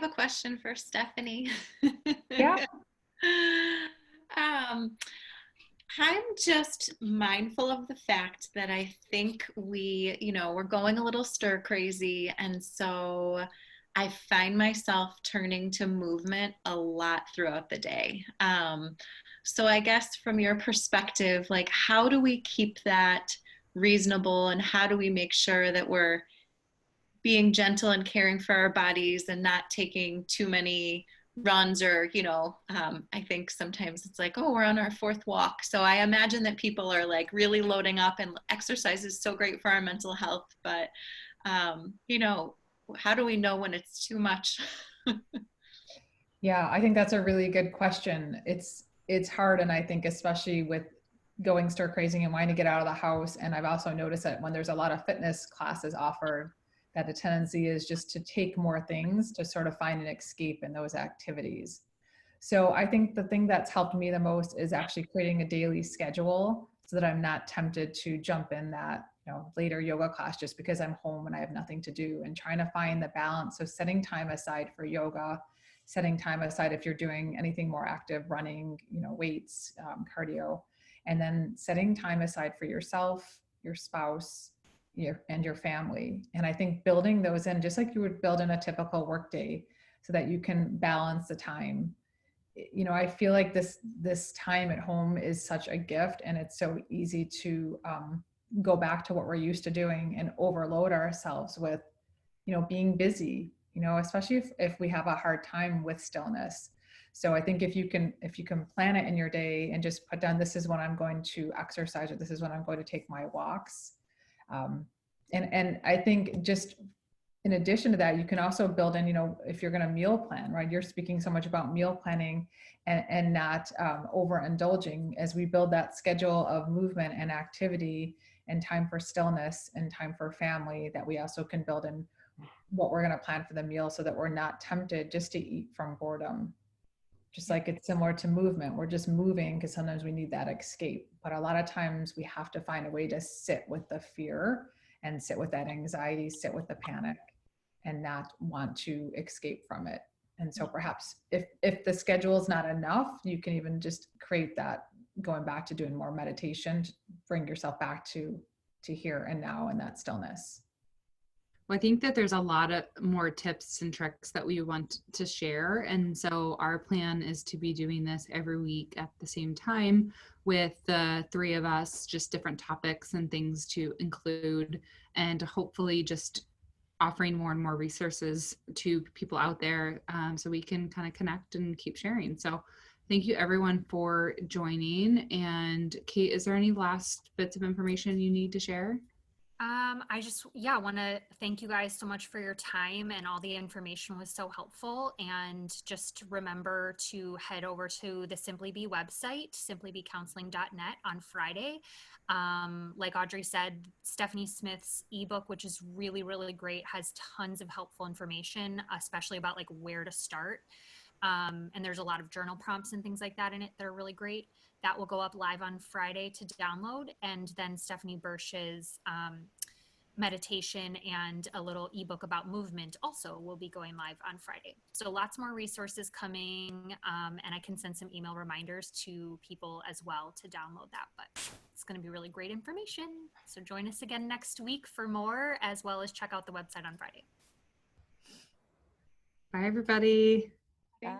have a question for Stephanie. Yeah. um, I'm just mindful of the fact that I think we're going a little stir crazy. And so I find myself turning to movement a lot throughout the day. So I guess from your perspective, like, how do we keep that reasonable and how do we make sure that we're being gentle and caring for our bodies and not taking too many runs or I think sometimes it's like, oh, we're on our fourth walk, so I imagine that people are like really loading up, and exercise is so great for our mental health, but how do we know when it's too much? Yeah, I think that's a really good question. It's hard, and I think especially with going stir crazy and wanting to get out of the house. And I've also noticed that when there's a lot of fitness classes offered, that the tendency is just to take more things to sort of find an escape in those activities. So I think the thing that's helped me the most is actually creating a daily schedule so that I'm not tempted to jump in that, later yoga class just because I'm home and I have nothing to do, and trying to find the balance. So setting time aside for yoga, setting time aside if you're doing anything more active, running, weights, cardio, and then setting time aside for yourself, your spouse, and your family. And I think building those in, just like you would build in a typical workday, so that you can balance the time. I feel like this time at home is such a gift, and it's so easy to go back to what we're used to doing and overload ourselves with, being busy, especially if we have a hard time with stillness. So I think if you can plan it in your day and just put down, this is when I'm going to exercise, or this is when I'm going to take my walks. um, and I think just in addition to that, you can also build in, if you're going to meal plan, right? You're speaking so much about meal planning and not overindulging. As we build that schedule of movement and activity and time for stillness and time for family, that we also can build in what we're going to plan for the meal, so that we're not tempted just to eat from boredom. Just like it's similar to movement, we're just moving because sometimes we need that escape. But a lot of times we have to find a way to sit with the fear and sit with that anxiety, sit with the panic, and not want to escape from it. And so perhaps if the schedule is not enough, you can even just create that, going back to doing more meditation to bring yourself back to here and now and that stillness. Well, I think that there's a lot of more tips and tricks that we want to share. And so our plan is to be doing this every week at the same time with the three of us, just different topics and things to include, and hopefully just offering more and more resources to people out there, so we can kind of connect and keep sharing. So thank you everyone for joining. And Kate, is there any last bits of information you need to share? I just, want to thank you guys so much for your time, and all the information was so helpful. And just remember to head over to the Simply Be website, simplybecounseling.net, on Friday. Like Audrey said, Stephanie Smith's ebook, which is really, really great, has tons of helpful information, especially about like where to start. And there's a lot of journal prompts and things like that in it that are really great. That will go up live on Friday to download. And then Stephanie Birch's meditation and a little ebook about movement also will be going live on Friday. So lots more resources coming, and I can send some email reminders to people as well to download that. But it's going to be really great information. So join us again next week for more, as well as check out the website on Friday. Bye, everybody. Bye.